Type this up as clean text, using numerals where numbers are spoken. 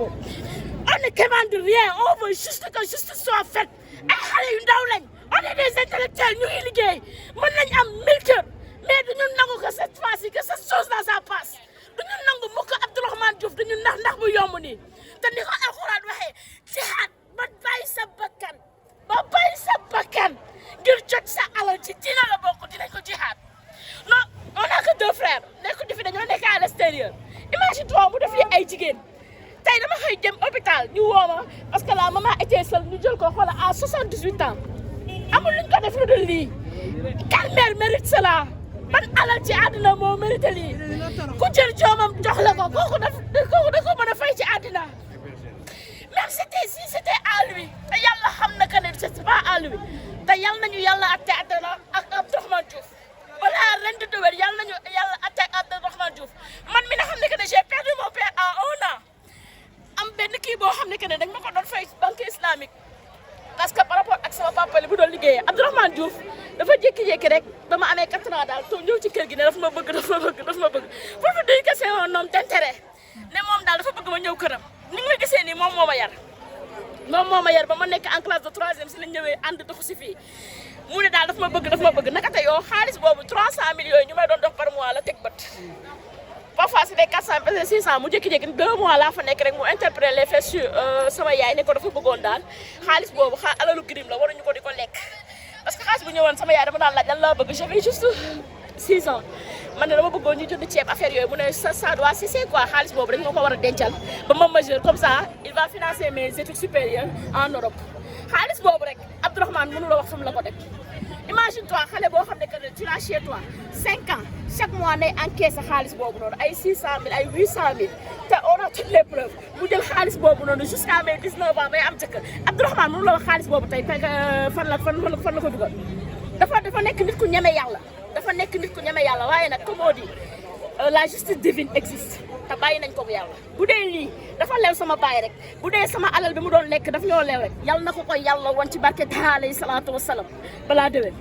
On ne commande rien, on veut juste que justice soit faite. Ay xale yu ndaw lañ, on est des intellectuels, ñu ngi liggéey, mën nañ am 1000 kër, mais duñu nangu que cette fois-ci que cette chose là ça passe. Duñu nangu mukk Abdourahmane Diouf duñu ndax bu yomb nii. Te ni ko alxuraan waxee, jihaad ba bàyyi sa bakkan ngir jot sa alal ci dina la bokk dinañ ko jihaad. Non, on a que 2 frères, nekkuñu fi dañoo nekk à l'extérieur. Imagine-toi mu def li ay jigéen. Tey dama xëy dem hôpital ñu woo ma parce que la maman était seule ñu jël ko xoolal à 78 ans amul luñ ko def lu dul lii quelle mère mérite cela ban alal ci àddina moo mérite lii ku jël joomam jox la ko kooku da ko mën a fay ci àddina même si c'était à lui te yàlla xam na que ne c'est pas à lui te yal nañu yàlla atte àddina ak Abdourahmane Diouf balaa ren di déwén yal nañu yàlla atte ak Abdourahmane Diouf man mi nga xam ne que ne j'ai perdu mon père en 1 an. am benn kii boo xam ne que ne dañ ma ko doon fay banque islamique parce que par rapport ak sama papa li bu doon liggéeyee Abdourahmane Diouf dafa jékki-jékki rek ba ma amee 4 ans daal to ñëw ci kër gi ne daf ma bëgg pour vous dire que c'est un homme d'intérêt ne moom daal dafa bëgg ma ñëw këram ni nga gisee nii moom moo ma yar ba ma nekk en classe de 3e si lañ ñëwee ànd doxu si fii mu ne daal daf ma bëgg naka te yow xaalis boobu 300 millions yooyu ñu may doon dox par mois la teg bët parfois c'était 400 peut-être 600 mu jékki-jékki 2 mois laa fa nekk rek mu interpréter les faits sur sama yaay ne ko dafa bëggoon daal xaalis boobu alalu crime la waruñu ko di ko lekk parce que xaalis bu ñëwoon sama yaay dama daan laaj lan laa bëgg j'avais juste 6 ans man ne dama bëggoon ñu jënd ceeb affaire yooyu mu ne ça doit cesser quoi xaalis boobu dañ ma ko war a dencal ba ma majeur comme ça il va financer mes études supérieures en Europe xaalis boobu rek Abdourahmane mënu la wax fam la ko def imagine-toi xale boo xam ne que tu l'as chez toi 5 ans chaque mois nay encaissé xaalis boobu noonu ay 600 000 ay 800 000 te on a toutes les preuves mu jël xaalis boobu noonu jusqu'à mes 19 ans may am jëkkër Abdourahmane mënu la wax xaalis boobu tey fan la ko dugal dafa nekk nit ku ñeme yàlla waaye nag comme on dit la justice divine existe te bàyyi nañ ko bu yàlla bu dee lii dafa leew sama baay rek bu dee sama alal bi mu doon lekk daf ñoo leew rek yàlla na ko koy yàlla wan ci barke ta alayhi salaatu wasalaam balaa déwén.